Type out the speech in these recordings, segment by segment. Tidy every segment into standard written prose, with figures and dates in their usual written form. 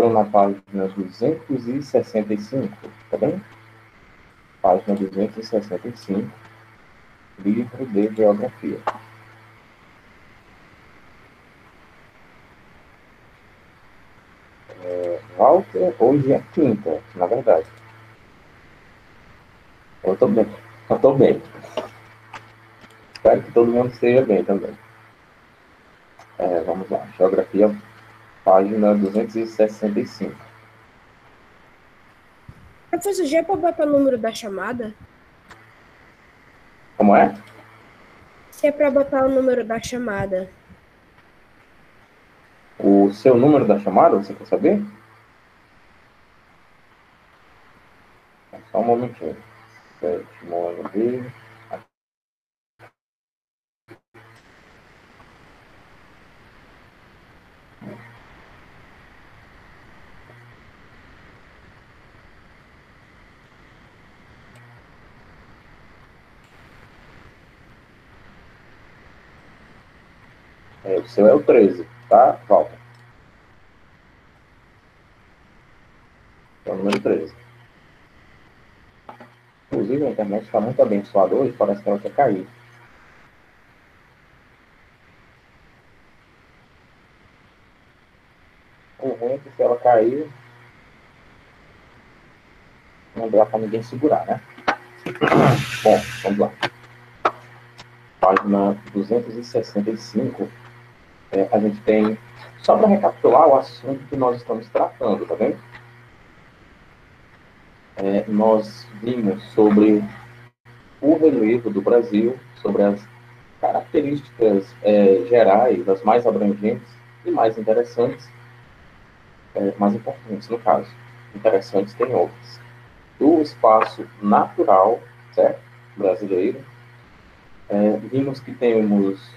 estou na página 265, tá bem? Página 265, livro de Geografia. Walter, hoje é quinta, na verdade. Eu estou bem. Eu estou bem. Espero que todo mundo esteja bem também. Vamos lá. Geografia, página 265. Professor, já é para botar o número da chamada? Como é? Se é para botar o número da chamada. O seu número da chamada, você quer saber? Só um momentinho. Sétimo ano B. O seu é o 13, tá, Walter? É o número 13. Inclusive, a internet está muito abençoada hoje, parece que ela quer cair. O ruim é que se ela cair, não dá para ninguém segurar, né? Bom, vamos lá. Página 265, a gente tem, só para recapitular o assunto que nós estamos tratando, tá vendo? Nós vimos sobre o relevo do Brasil, sobre as características gerais, as mais abrangentes e mais interessantes, mais importantes no caso. Interessantes tem outras. Do espaço natural, certo? Brasileiro. Vimos que temos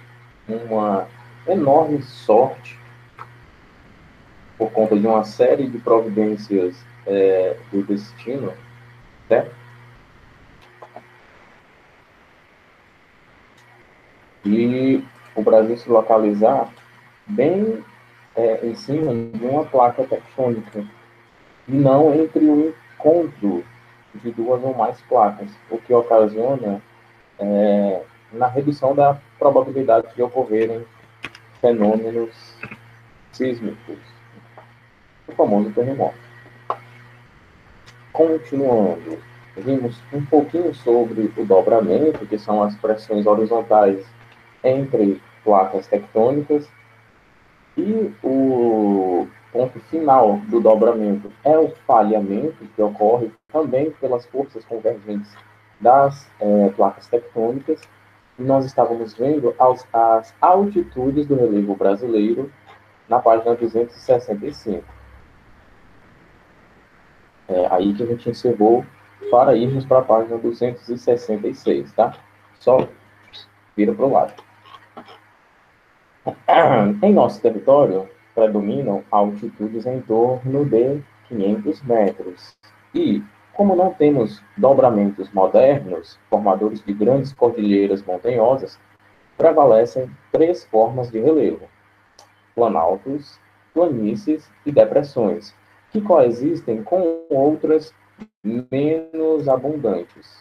uma enorme sorte por conta de uma série de providências do destino, certo? E o Brasil se localizar bem em cima de uma placa tectônica, e não entre o encontro de duas ou mais placas, o que ocasiona na redução da probabilidade de ocorrerem fenômenos sísmicos, o famoso terremoto. Continuando, vimos um pouquinho sobre o dobramento, que são as pressões horizontais entre placas tectônicas, e o ponto final do dobramento é o falhamento, que ocorre também pelas forças convergentes das placas tectônicas. E nós estávamos vendo as altitudes do relevo brasileiro na página 265. Aí que a gente encerrou para irmos para a página 266, tá? Só vira para o lado. Em nosso território, predominam altitudes em torno de 500 metros. E, como não temos dobramentos modernos, formadores de grandes cordilheiras montanhosas, prevalecem três formas de relevo: planaltos, planícies e depressões, que coexistem com outras menos abundantes.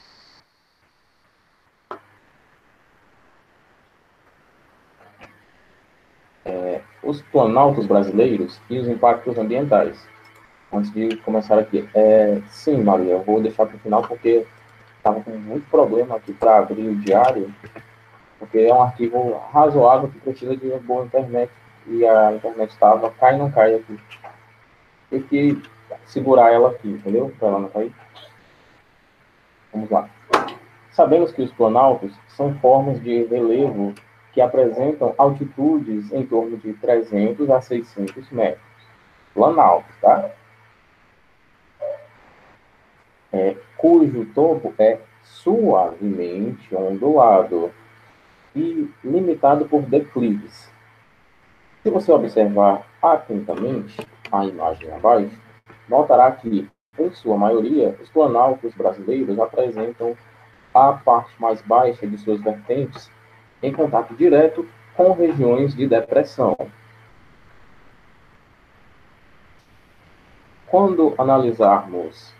Os planaltos brasileiros e os impactos ambientais. Antes de começar aqui, sim, Maria, eu vou deixar para o final porque estava com muito problema aqui para abrir o diário, porque é um arquivo razoável que precisa de uma boa internet, e a internet estava cai e não cai aqui. Tem que segurar ela aqui, entendeu? Para ela não cair. Vamos lá. Sabemos que os planaltos são formas de relevo que apresentam altitudes em torno de 300 a 600 metros. Planalto, tá? Cujo topo é suavemente ondulado e limitado por declives. Se você observar atentamente a imagem abaixo, notará que, em sua maioria, os planaltos brasileiros apresentam a parte mais baixa de suas vertentes em contato direto com regiões de depressão. quando analisamos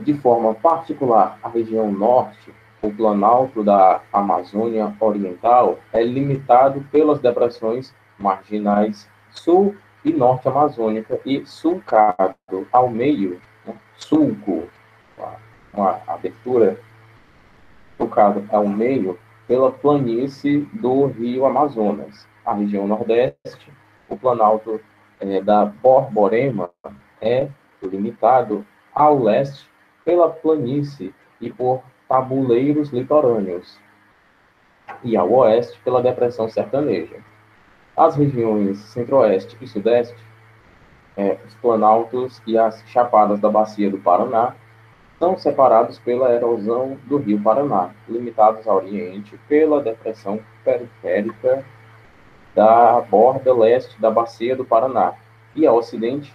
de forma particular a região norte, o Planalto da Amazônia Oriental é limitado pelas depressões marginais sul e norte amazônica e sulcado ao meio, né, sulco, uma abertura, sulcado ao meio pela planície do Rio Amazonas. A região nordeste, o Planalto da Borborema é limitado ao leste pela planície e por tabuleiros litorâneos, e ao oeste pela depressão sertaneja. As regiões centro-oeste e sudeste, os planaltos e as chapadas da bacia do Paraná, são separados pela erosão do rio Paraná, limitados ao oriente pela depressão periférica da borda leste da bacia do Paraná, e ao ocidente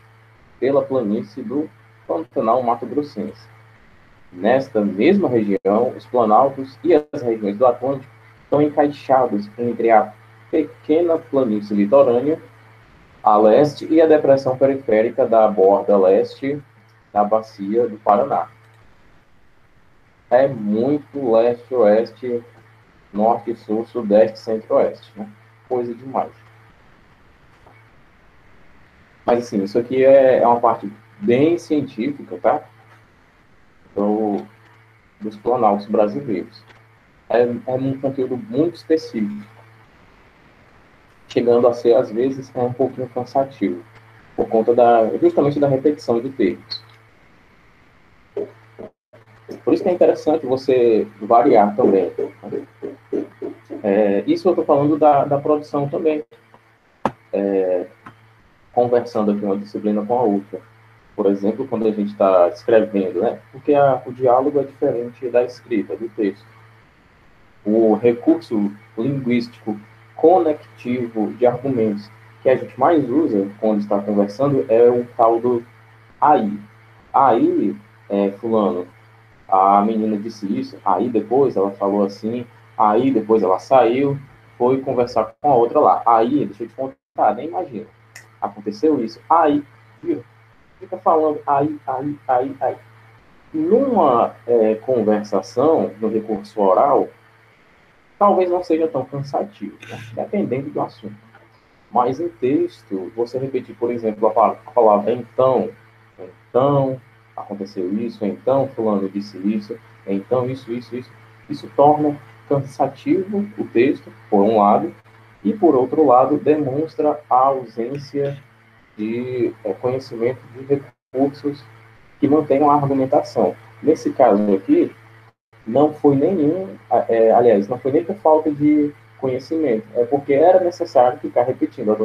pela planície do Pantanal Mato Grossense. Nesta mesma região, os planaltos e as regiões do Atlântico estão encaixados entre a pequena planície litorânea a leste e a depressão periférica da borda leste da bacia do Paraná. É muito leste-oeste, norte-sul, sudeste, centro-oeste, né? Coisa demais. Mas, assim, isso aqui é uma parte bem científica, tá? Dos planaltos brasileiros. É um conteúdo muito específico, chegando a ser, às vezes, um pouquinho cansativo, por conta justamente da repetição de termos. Por isso que é interessante você variar também. Isso eu estou falando da produção também. Conversando aqui uma disciplina com a outra. Por exemplo, quando a gente está escrevendo, né? Porque o diálogo é diferente da escrita, do texto. O recurso linguístico conectivo de argumentos que a gente mais usa quando está conversando é o tal do aí. Aí, fulano, a menina disse isso, aí depois ela falou assim, aí depois ela saiu, foi conversar com a outra lá. Aí, deixa eu te contar, nem imagina. Aconteceu isso. Aí, viu? Fica falando aí. Numa conversação, no recurso oral, talvez não seja tão cansativo, né? Dependendo do assunto. Mas em texto, você repetir, por exemplo, a palavra então, aconteceu isso, então fulano disse isso, então isso torna cansativo o texto, por um lado, e por outro lado, demonstra a ausência de conhecimento de recursos que mantenham a argumentação. Nesse caso aqui, não foi aliás, não foi nem por falta de conhecimento, é porque era necessário ficar repetindo a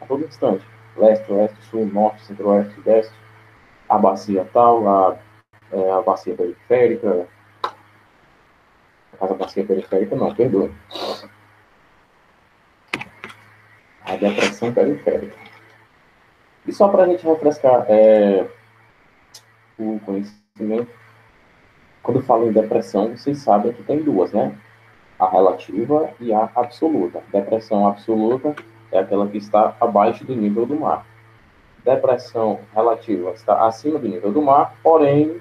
todo instante. Leste, oeste, sul, norte, centro-oeste, sudeste, a bacia tal, a bacia periférica, a bacia periférica não, perdoe. A depressão periférica. E só para a gente refrescar o conhecimento, quando eu falo em depressão, vocês sabem que tem duas, né? A relativa e a absoluta. Depressão absoluta é aquela que está abaixo do nível do mar. Depressão relativa está acima do nível do mar, porém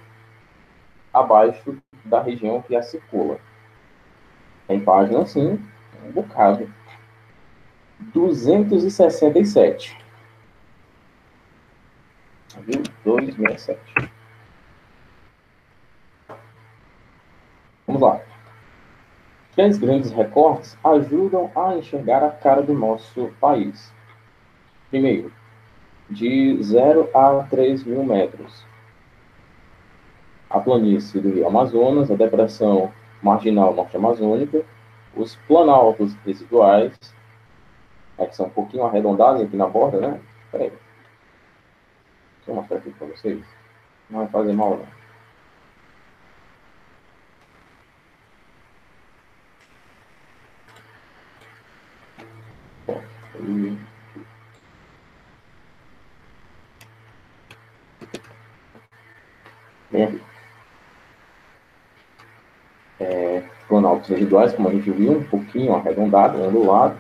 abaixo da região que a circula. Tem página, sim, um bocado. 267. Viu? 267. Vamos lá. 3 grandes recortes ajudam a enxergar a cara do nosso país. Primeiro, de 0 a 3 mil metros. A planície do Rio Amazonas, a depressão marginal norte-amazônica, os planaltos residuais, que são um pouquinho arredondados aqui na borda, né? Peraí. Deixa eu mostrar aqui para vocês. Não vai fazer mal, não. Planaltos residuais, como a gente viu, um pouquinho arredondado, ondulado.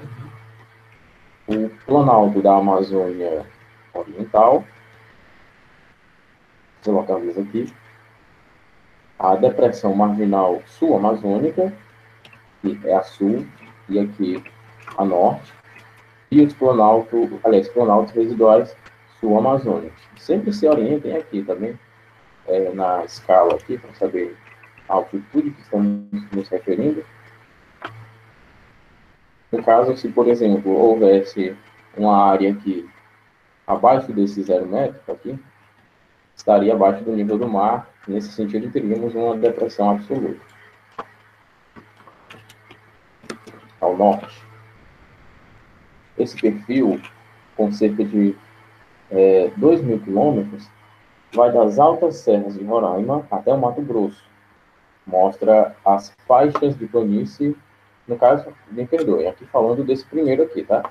O planalto da Amazônia oriental, se localiza aqui. A depressão marginal sul-amazônica, que é a sul, e aqui a norte. E os planaltos residuais sul-amazônicos. Sempre se orientem aqui também, na escala aqui, para saber a altitude que estamos nos referindo. No caso, se, por exemplo, houvesse uma área aqui abaixo desse 0 metro, aqui, estaria abaixo do nível do mar. Nesse sentido, teríamos uma depressão absoluta. Ao norte. Esse perfil, com cerca de 2.000 quilômetros, vai das altas serras de Roraima até o Mato Grosso. Mostra as faixas de planície, no caso, me perdoe, aqui falando desse primeiro aqui, tá?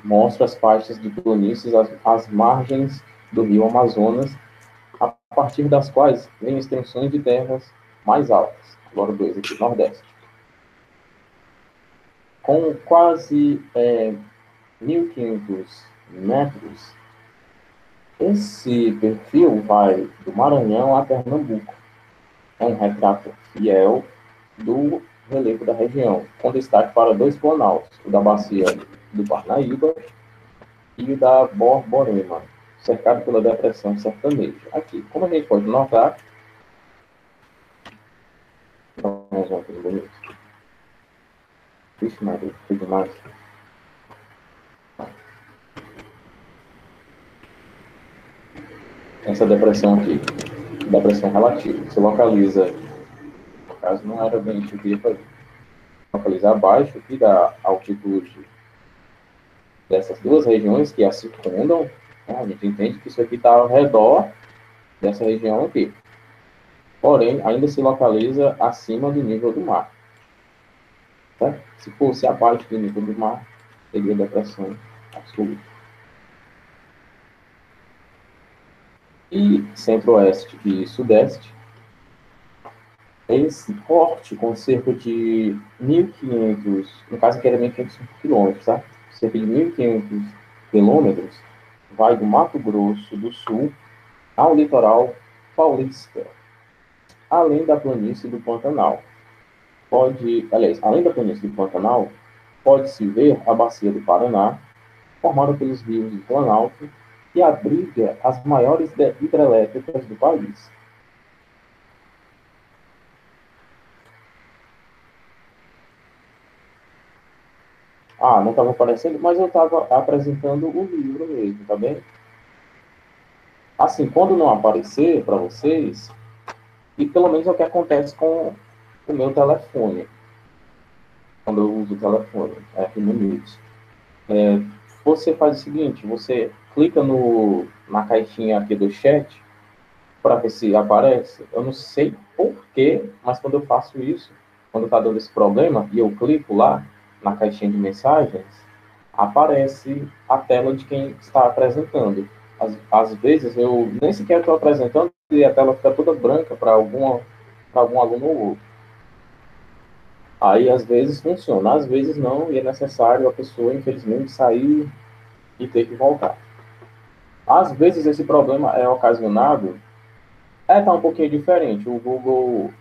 Mostra as faixas de planícies, as margens do rio Amazonas, a partir das quais vem extensões de terras mais altas. Agora 2 aqui, Nordeste. Com quase 1.500 metros, esse perfil vai do Maranhão a Pernambuco. É um retrato fiel do relevo da região, com destaque para 2 planaltos, o da bacia do Parnaíba e o da Borborema, cercado pela depressão sertaneja. Aqui, como a gente pode notar, vamos ver aqui bonito. Vixe, Maria, que demais. Essa depressão aqui, depressão relativa, se localiza, no caso não era bem isso que eu ia fazer, localiza abaixo aqui da altitude dessas 2 regiões que a circundam, né? A gente entende que isso aqui está ao redor dessa região aqui. Porém, ainda se localiza acima do nível do mar. Tá? Se fosse abaixo do nível do mar, teria depressão absoluta. E centro-oeste e sudeste, esse corte com cerca de 1.500, no caso aqui era 1.500 quilômetros, tá? Cerca de 1.500 quilômetros, vai do Mato Grosso do Sul ao litoral paulista, além da planície do Pantanal. Além da planície do Pantanal, pode-se ver a bacia do Paraná, formada pelos rios do Planalto, que abriga as maiores hidrelétricas do país. Não estava aparecendo, mas eu estava apresentando o livro mesmo, tá bem? Assim, quando não aparecer para vocês, e pelo menos é o que acontece com o meu telefone, quando eu uso o telefone, aqui no Meet. Você faz o seguinte, você clica na caixinha aqui do chat, para ver se aparece. Eu não sei porquê, mas quando eu faço isso, quando está dando esse problema, e eu clico lá, na caixinha de mensagens, aparece a tela de quem está apresentando. Às vezes eu nem sequer estou apresentando e a tela fica toda branca para algum aluno ou outro. Aí às vezes funciona, às vezes não, e é necessário a pessoa, infelizmente, sair e ter que voltar. Às vezes esse problema é ocasionado, tá um pouquinho diferente. O Google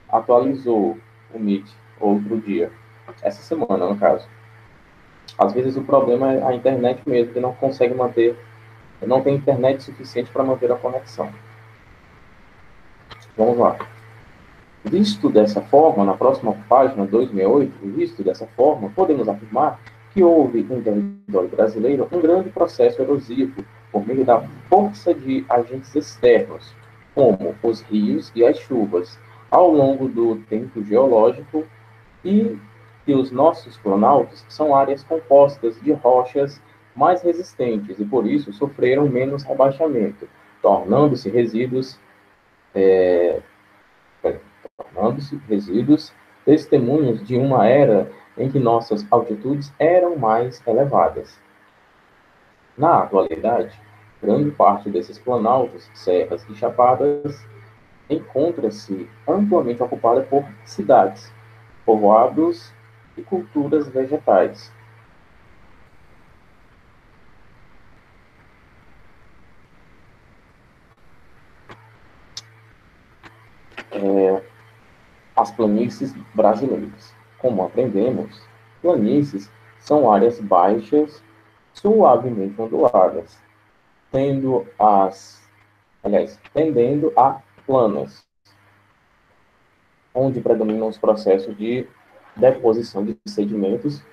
atualizou o Meet outro dia. Essa semana, no caso. Às vezes o problema é a internet mesmo, que não consegue manter, não tem internet suficiente para manter a conexão. Vamos lá. Visto dessa forma, na próxima página 268, visto dessa forma, podemos afirmar que houve em território brasileiro um grande processo erosivo por meio da força de agentes externos, como os rios e as chuvas, ao longo do tempo geológico, e que os nossos planaltos são áreas compostas de rochas mais resistentes e, por isso, sofreram menos rebaixamento, tornando-se resíduos testemunhos de uma era em que nossas altitudes eram mais elevadas. Na atualidade, grande parte desses planaltos, serras e chapadas encontra-se amplamente ocupada por cidades, povoados e culturas vegetais. as planícies brasileiras. Como aprendemos, planícies são áreas baixas, suavemente onduladas, tendendo a planas, onde predominam os processos de deposição de sedimentos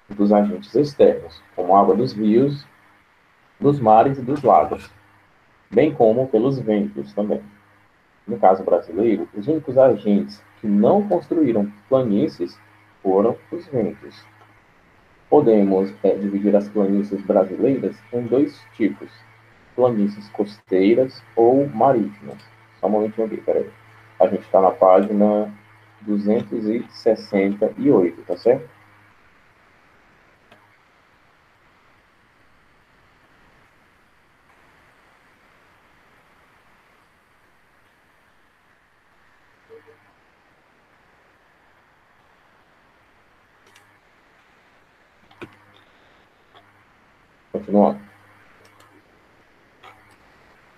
dos agentes externos, como a água dos rios, dos mares e dos lagos, bem como pelos ventos também. No caso brasileiro, os únicos agentes que não construíram planícies foram os ventos. Podemos dividir as planícies brasileiras em dois tipos: planícies costeiras ou marítimas. Só um momentinho aqui, peraí. A gente está na página 268, tá certo? Continuando.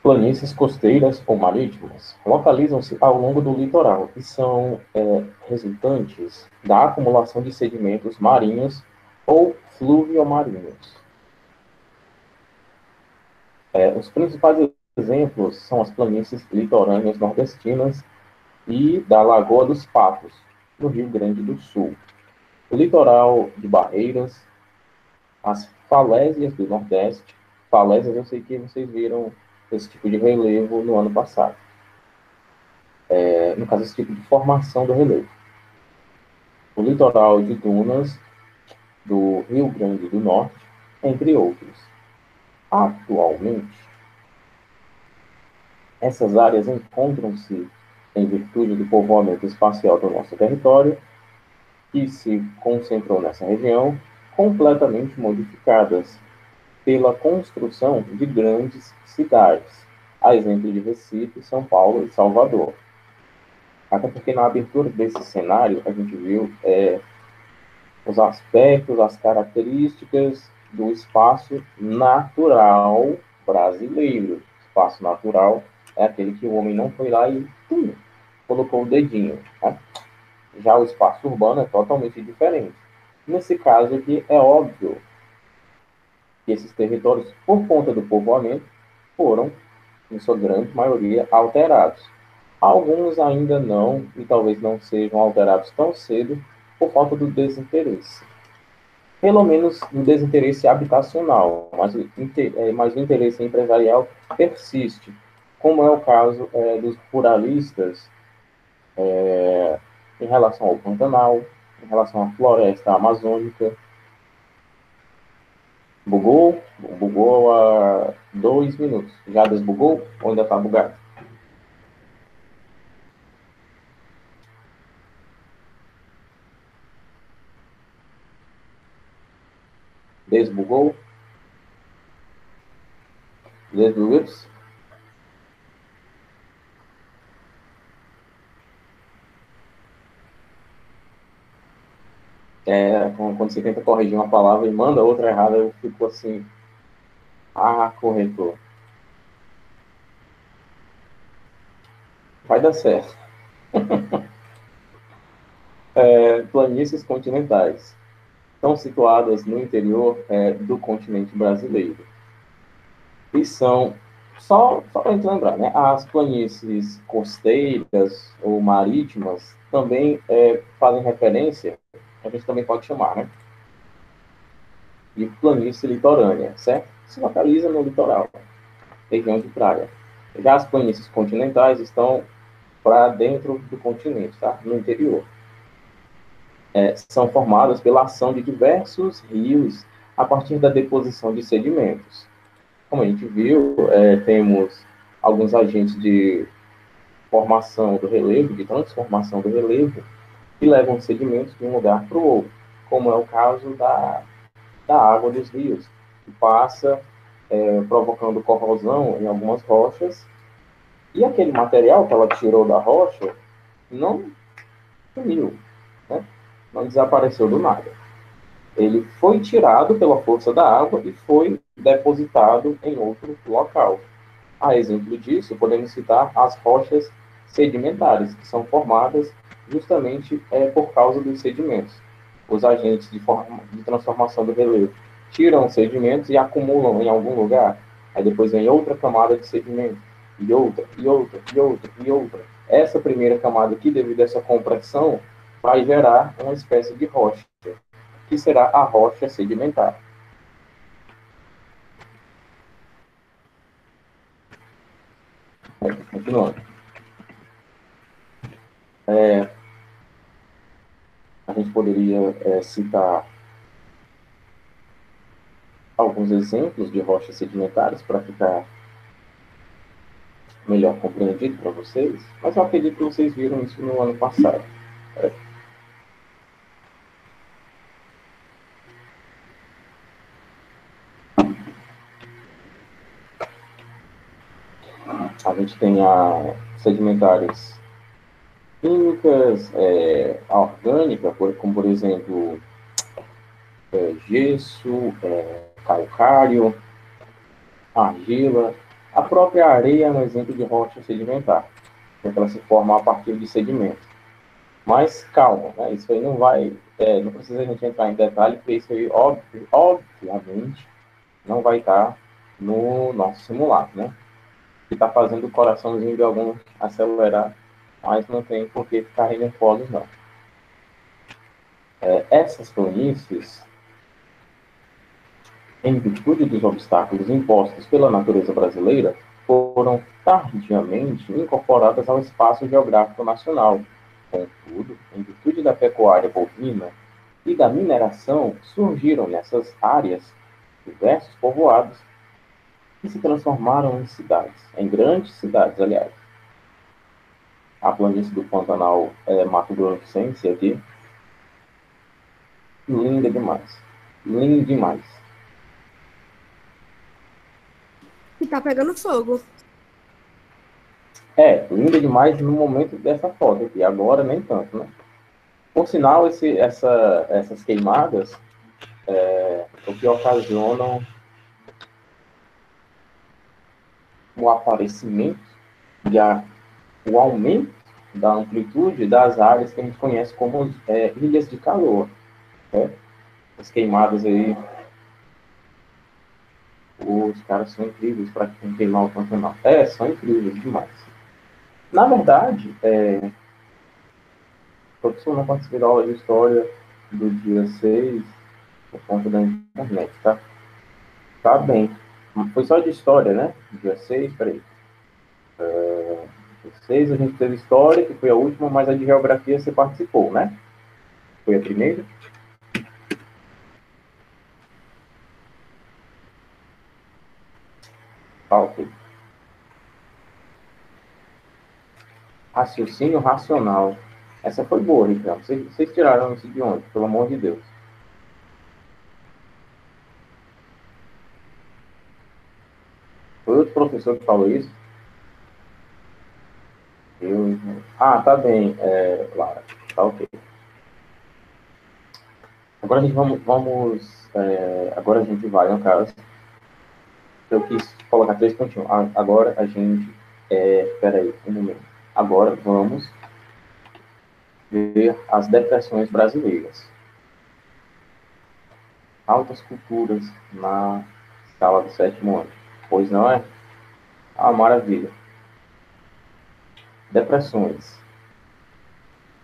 Planícies costeiras ou marítimas localizam-se ao longo do litoral e são resultantes da acumulação de sedimentos marinhos ou fluviomarinhos. Os principais exemplos são as planícies litorâneas nordestinas e da Lagoa dos Patos, no Rio Grande do Sul. O litoral de Barreiras, as falésias do Nordeste. Falésias, eu sei que vocês viram esse tipo de relevo no ano passado. No caso, esse tipo de formação do relevo. O litoral de dunas do Rio Grande do Norte, entre outros. Atualmente, essas áreas encontram-se, em virtude do povoamento espacial do nosso território, que se concentrou nessa região, completamente modificadas pela construção de grandes cidades, a exemplo de Recife, São Paulo e Salvador. Até porque na abertura desse cenário a gente viu os aspectos, as características do espaço natural brasileiro. Espaço natural é aquele que o homem não foi lá e colocou o dedinho. Né? Já o espaço urbano é totalmente diferente. Nesse caso aqui, é óbvio que esses territórios, por conta do povoamento, foram, em sua grande maioria, alterados. Alguns ainda não, e talvez não sejam alterados tão cedo, por falta do desinteresse. Pelo menos do desinteresse habitacional, mas o interesse empresarial persiste, como é o caso dos ruralistas em relação ao Pantanal, em relação à floresta amazônica. Bugou? Bugou há 2 minutos. Já desbugou ou ainda está bugado? Desbugou? Desbugou? Quando você tenta corrigir uma palavra e manda outra errada, eu fico assim, corretor. Vai dar certo. Planícies continentais. Estão situadas no interior do continente brasileiro. E são, só para a gente lembrar, né, as planícies costeiras ou marítimas também fazem referência, a gente também pode chamar, né, de planície litorânea, certo? Se localiza no litoral, região de praia. Já as planícies continentais estão para dentro do continente, tá? No interior. São formadas pela ação de diversos rios a partir da deposição de sedimentos. Como a gente viu, temos alguns agentes de formação do relevo, de transformação do relevo, que levam sedimentos de um lugar para o outro, como é o caso da água dos rios, que passa provocando corrosão em algumas rochas, e aquele material que ela tirou da rocha não sumiu, né? Não desapareceu do nada. Ele foi tirado pela força da água e foi depositado em outro local. A exemplo disso, podemos citar as rochas sedimentares, que são formadas justamente por causa dos sedimentos. Os agentes de transformação do relevo tiram os sedimentos e acumulam em algum lugar. Aí depois vem outra camada de sedimento, e outra, e outra, e outra, e outra. Essa primeira camada aqui, devido a essa compressão, vai gerar uma espécie de rocha, que será a rocha sedimentar. Continuando. A gente poderia citar alguns exemplos de rochas sedimentares para ficar melhor compreendido para vocês, mas eu acredito que vocês viram isso no ano passado. A gente tem a sedimentares químicas, a orgânica, como por exemplo gesso, calcário, argila. A própria areia é um exemplo de rocha sedimentar, porque ela se forma a partir de sedimentos. Mas calma, né? Isso aí não vai, não precisa a gente entrar em detalhe, porque isso aí, obviamente, não vai estar no nosso simulado, né? Que está fazendo o coraçãozinho de algum acelerar, mas não tem por que ficar nervosos, não. Essas planícies, em virtude dos obstáculos impostos pela natureza brasileira, foram tardiamente incorporadas ao espaço geográfico nacional. Contudo, em virtude da pecuária bovina e da mineração, surgiram nessas áreas diversos povoados que se transformaram em cidades, em grandes cidades, aliás. A planície do Pantanal Mato Grossense aqui, linda demais. Linda demais. E tá pegando fogo. Linda demais no momento dessa foto aqui, agora nem tanto, né? Por sinal, essas queimadas o que ocasionam o aparecimento e o aumento da amplitude das áreas que a gente conhece como ilhas de calor. Né? As queimadas aí, os caras são incríveis para queimar o Pantanal. São incríveis demais. Na verdade, professor, não participei da aula de história do dia 6 por conta da internet, tá? Tá bem. Foi só de história, né? Dia 6, peraí. Dia 6 a gente teve história, que foi a última, mas a de geografia você participou, né? Foi a primeira? Ok. Raciocínio racional. Essa foi boa, Ricardo. Vocês tiraram isso de onde? Pelo amor de Deus. Foi outro professor que falou isso? Eu... Ah, tá bem, Clara. Tá ok. Agora a gente agora a gente vai, no caso. Eu quis colocar 3 pontinhos. Agora a gente. Peraí, um momento. Agora vamos ver as depressões brasileiras. Altas culturas na escala do 7º ano. Pois não é? Ah, maravilha. Depressões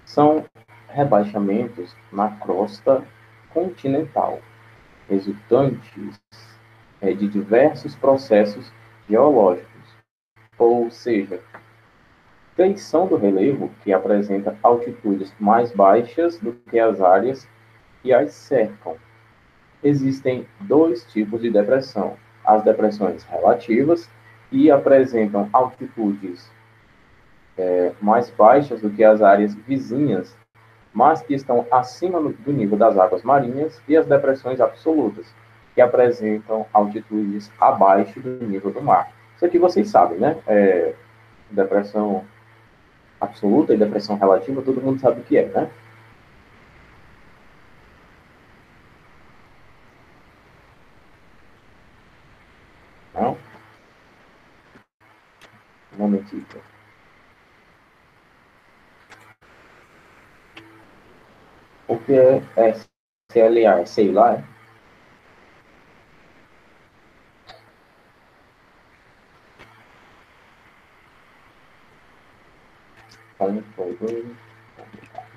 são rebaixamentos na crosta continental, resultantes de diversos processos geológicos, ou seja, feição do relevo que apresenta altitudes mais baixas do que as áreas que as cercam. Existem dois tipos de depressão: as depressões relativas, que apresentam altitudes mais baixas do que as áreas vizinhas, mas que estão acima do nível das águas marinhas, e as depressões absolutas, que apresentam altitudes abaixo do nível do mar. Isso aqui vocês sabem, né? Depressão absoluta e depressão relativa, todo mundo sabe o que é, né? Não? Um momentinho. O que é SLA? Sei lá, é?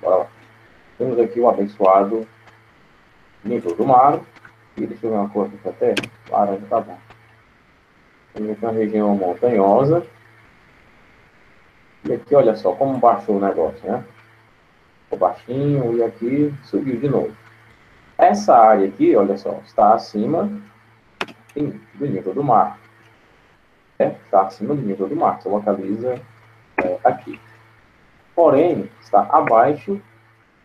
Bora lá. Temos aqui o abençoado nível do mar. E deixa eu ver uma cor aqui até. Laranja tá bom. Temos aqui uma região montanhosa. E aqui, olha só como baixou o negócio, né? Ficou baixinho e aqui subiu de novo. Essa área aqui, olha só, está acima do nível do mar. Está acima do nível do mar. Se localiza aqui. Porém, está abaixo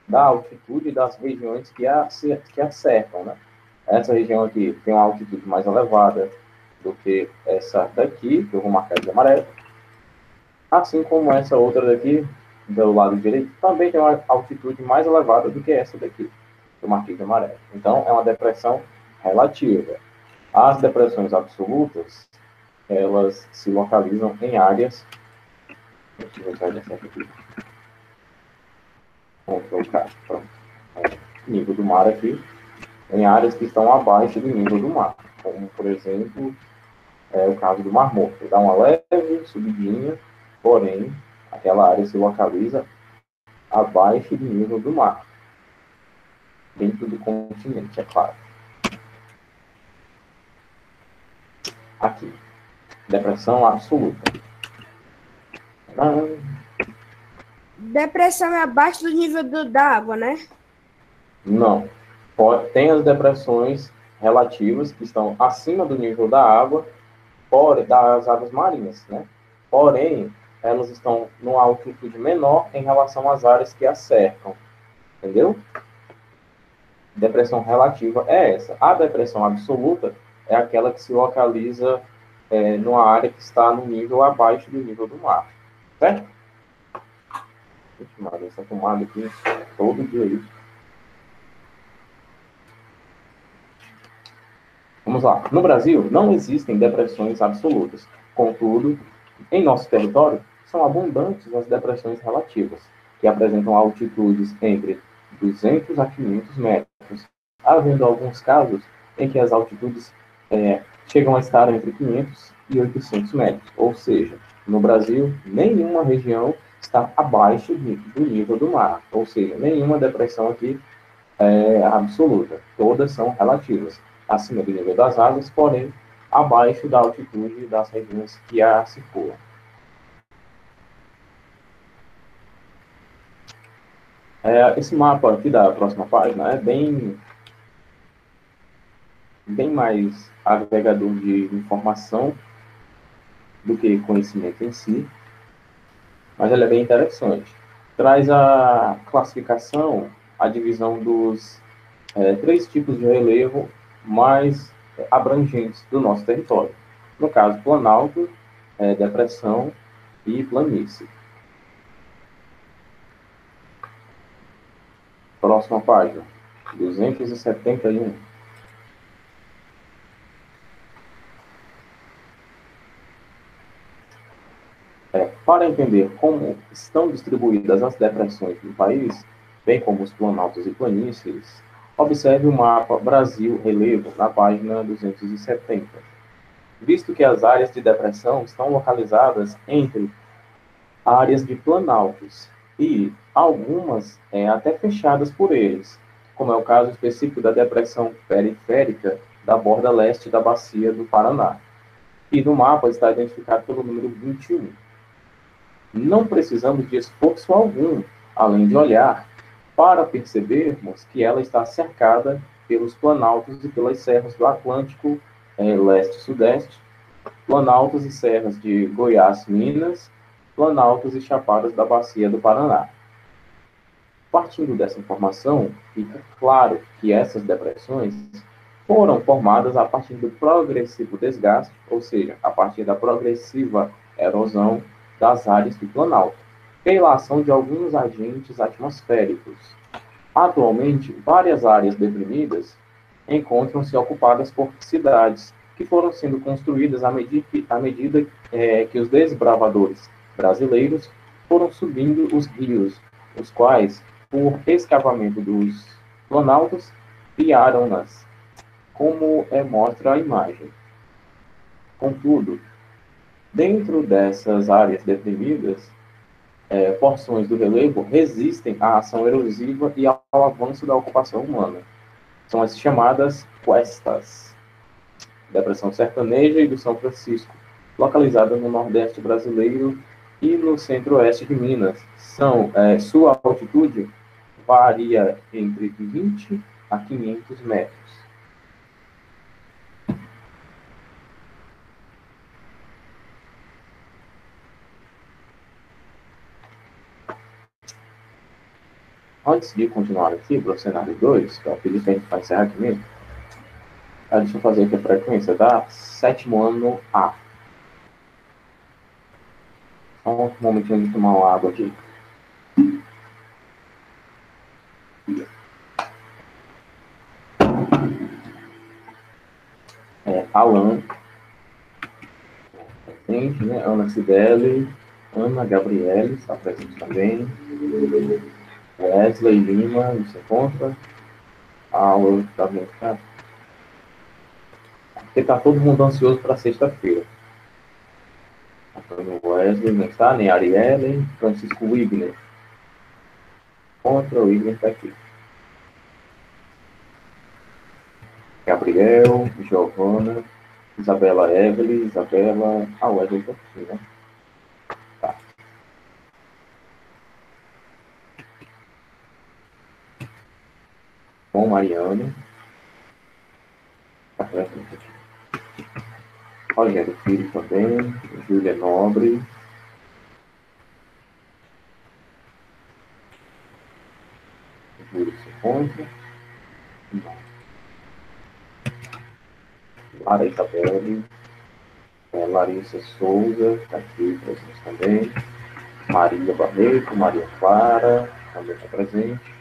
da altitude das regiões que a cercam, né? Essa região aqui tem uma altitude mais elevada do que essa daqui, que eu vou marcar de amarelo. Assim como essa outra daqui, do lado direito, também tem uma altitude mais elevada do que essa daqui, que eu marquei de amarelo. Então, é uma depressão relativa. As depressões absolutas, elas se localizam em áreas... Deixa eu ver se vai dar certo aqui. Vamos colocar, pronto. Nível do mar aqui, em áreas que estão abaixo do nível do mar, como, por exemplo, o caso do Mar Morto. Dá uma leve subidinha, porém, aquela área se localiza abaixo do nível do mar, dentro do continente, é claro. Aqui, depressão absoluta. Depressão é abaixo do nível da água, né? Não. Tem as depressões relativas que estão acima do nível da água, das águas marinhas, né? Porém, elas estão numa altitude menor em relação às áreas que as cercam. Entendeu? Depressão relativa é essa. A depressão absoluta é aquela que se localiza numa área que está no nível abaixo do nível do mar. Certo? Mano, essa tomada aqui todo dia isso. Vamos lá. No Brasil, não existem depressões absolutas. Contudo, em nosso território, são abundantes as depressões relativas, que apresentam altitudes entre 200 a 500 metros, havendo alguns casos em que as altitudes chegam a estar entre 500 e 800 metros. Ou seja, no Brasil, nenhuma região está abaixo do nível do mar. Ou seja, nenhuma depressão aqui é absoluta. Todas são relativas, acima do nível das águas, porém abaixo da altitude das regiões que a circulam. Esse mapa aqui da próxima página é bem mais agregador de informação do que conhecimento em si, mas ele é bem interessante. Traz a classificação, a divisão dos 3 tipos de relevo mais abrangentes do nosso território. No caso, planalto, depressão e planície. Próxima página, 271. Para entender como estão distribuídas as depressões no país, bem como os planaltos e planícies, observe o mapa Brasil Relevo na página 270. Visto que as áreas de depressão estão localizadas entre áreas de planaltos e algumas até fechadas por eles, como é o caso específico da depressão periférica da borda leste da bacia do Paraná. E no mapa está identificado pelo número 21. Não precisamos de esforço algum, além de olhar, para percebermos que ela está cercada pelos planaltos e pelas serras do Atlântico leste e sudeste, planaltos e serras de Goiás, Minas, planaltos e chapadas da bacia do Paraná. Partindo dessa informação, fica claro que essas depressões foram formadas a partir do progressivo desgaste, ou seja, a partir da progressiva erosão das áreas do planalto, pela ação de alguns agentes atmosféricos. Atualmente, várias áreas deprimidas encontram-se ocupadas por cidades que foram sendo construídas à medida que os desbravadores brasileiros foram subindo os rios, os quais por escavamento dos planaltos, criaram-nas, como mostra a imagem. Contudo, dentro dessas áreas deprimidas, porções do relevo resistem à ação erosiva e ao avanço da ocupação humana. São as chamadas cuestas, Depressão Sertaneja e do São Francisco, localizada no Nordeste brasileiro e no Centro-Oeste de Minas. Sua altitude varia entre 20 a 500 metros. Antes de continuar aqui para o cenário 2, que é o que a gente vai encerrar aqui mesmo, deixa eu fazer aqui a frequência da sétimo ano A. Só um momentinho de tomar uma água aqui. Alan, presente, né? Ana Cibele, Ana Gabriele, está presente também. Wesley Lima, não se encontra. Aula, tá bem, tá? Porque tá todo mundo ansioso para sexta-feira. Antônio Wesley não está, nem Arielle, Francisco Wigner. Contra o Wigner está aqui. Gabriel, Giovana, Isabela Evelyn, Isabela. Wesley está aqui, né? Tá. Bom, Mariano. Tá presente aqui. Rogério Filho também, Júlia Nobre. Júlia se encontra. Lara Isabelle. Larissa Souza, está aqui presente também. Maria Barreto, Maria Clara, também está presente.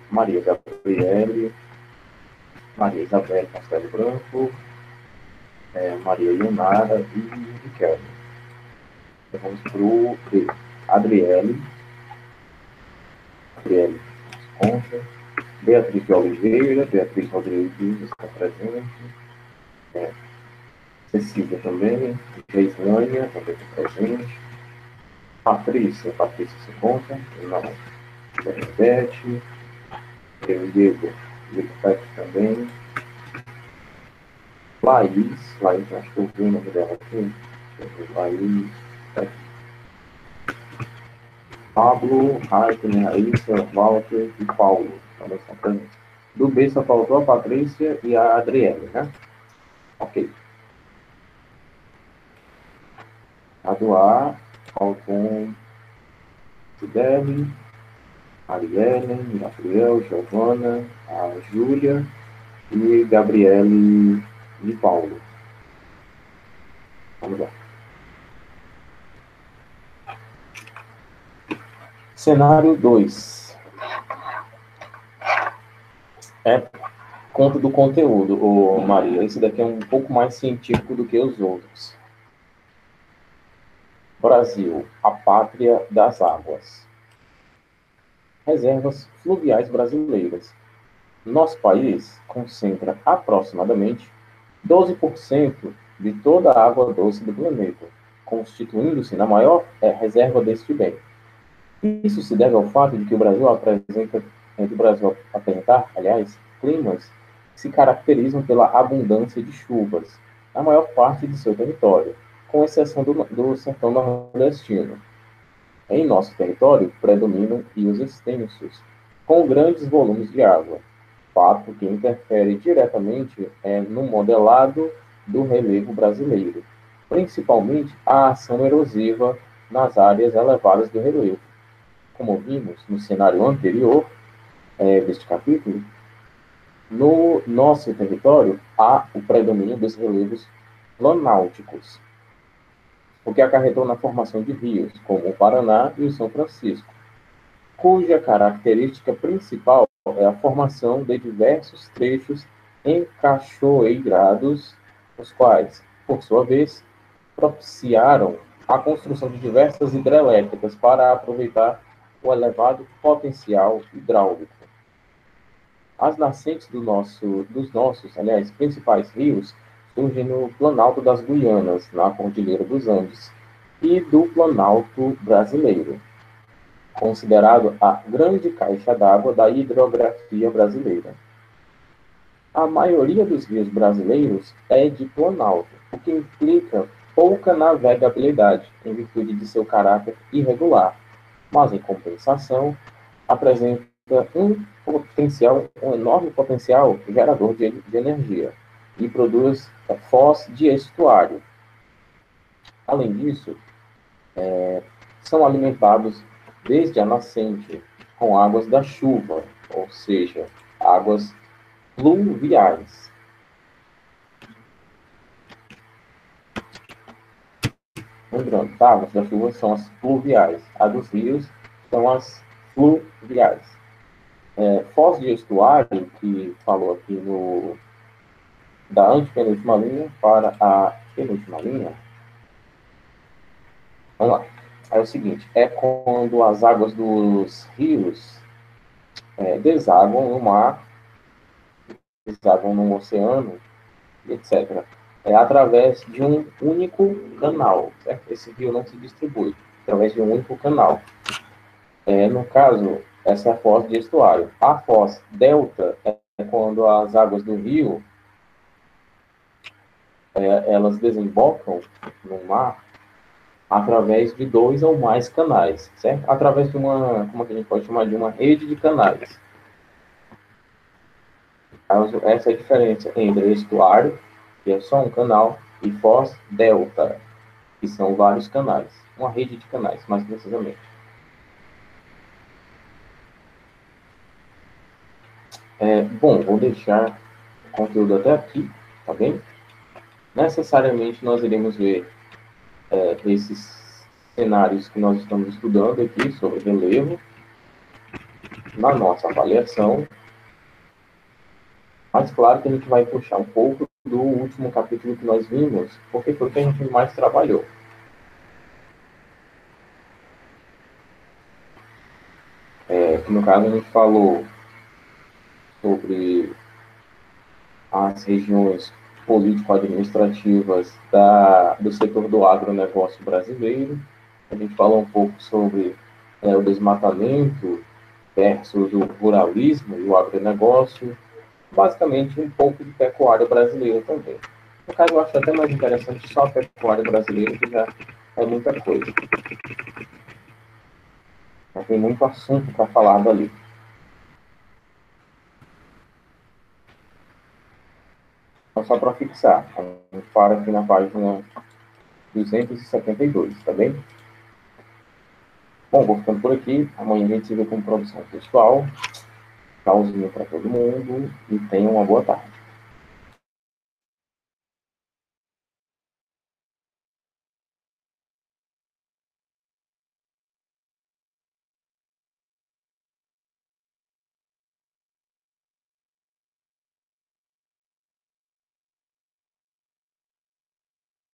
Maria Gabriele. Maria Isabel Castelo Branco. Maria Leonara e Riquelme. Então, vamos para o Adriele. Adriele Concha. Beatriz de Oliveira. Beatriz Rodrigues está presente. Cecília também. Geisânia também está presente. Patrícia se encontra. Não. Bernadette. Diego está aqui também. Laís, acho que eu vi o nome dela aqui. Laís, tá aqui. Pablo, Raikkonen, Raíssa, Walter e Paulo. Também estão presentes. Do B só faltou a Patrícia e a Adriele, né? Ok. A do A, faltam Sibeli, Arielle, Gabriel, Giovana, a Júlia e Gabriele e Paulo. Vamos lá. Cenário 2. Conta do conteúdo, Maria. Esse daqui é um pouco mais científico do que os outros. Brasil, a pátria das águas. Reservas fluviais brasileiras. Nosso país concentra aproximadamente 12% de toda a água doce do planeta, constituindo-se na maior reserva deste bem. Isso se deve ao fato de que o Brasil apresentar, climas que se caracterizam pela abundância de chuvas na maior parte de seu território, com exceção do sertão nordestino. Em nosso território predominam rios extensos, com grandes volumes de água, fato que interfere diretamente no modelado do relevo brasileiro, principalmente a ação erosiva nas áreas elevadas do relevo. Como vimos no cenário anterior deste capítulo, no nosso território há o predomínio dos relevos planálticos, o que acarretou na formação de rios, como o Paraná e o São Francisco, cuja característica principal é a formação de diversos trechos encachoeirados, os quais, por sua vez, propiciaram a construção de diversas hidrelétricas para aproveitar o elevado potencial hidráulico. As nascentes dos nossos, aliás, principais rios surgem no Planalto das Guianas, na Cordilheira dos Andes, e do Planalto Brasileiro, considerado a grande caixa d'água da hidrografia brasileira. A maioria dos rios brasileiros é de planalto, o que implica pouca navegabilidade, em virtude de seu caráter irregular, mas, em compensação, apresenta um enorme potencial gerador de energia e produz foz de estuário. Além disso, são alimentados desde a nascente com águas da chuva, ou seja, águas pluviais. Lembrando, tá? Águas da chuva são as pluviais, as dos rios são as fluviais. Foz de estuário, que falou aqui da antepenúltima linha para a penúltima linha. Vamos lá. É o seguinte, é quando as águas dos rios desaguam no mar, desaguam no oceano, etc. Através de um único canal, certo? Esse rio não se distribui, através de um único canal. No caso, essa é a foz de estuário. A foz delta é quando as águas do rio elas desembocam no mar através de 2 ou mais canais, certo? Através de como que a gente pode chamar, de uma rede de canais. Essa é a diferença entre estuário, que é só um canal, e foz delta, que são vários canais. Uma rede de canais, mais precisamente. Bom, vou deixar o conteúdo até aqui, tá bem? Necessariamente nós iremos ver esses cenários que nós estamos estudando aqui sobre relevo na nossa avaliação, mas claro que a gente vai puxar um pouco do último capítulo que nós vimos, porque foi o que a gente mais trabalhou. No caso, a gente falou sobre as regiões político-administrativas do setor do agronegócio brasileiro. A gente falou um pouco sobre o desmatamento versus o ruralismo e o agronegócio. Basicamente, um pouco de pecuária brasileira também. No caso, eu acho até mais interessante só a pecuária brasileira, que já é muita coisa. Já tem muito assunto para falar dali. Então, só para fixar, a gente para aqui na página 272, tá bem? Bom, vou ficando por aqui. Amanhã a gente se vê com produção textual. Tchauzinho para todo mundo e tenham uma boa tarde.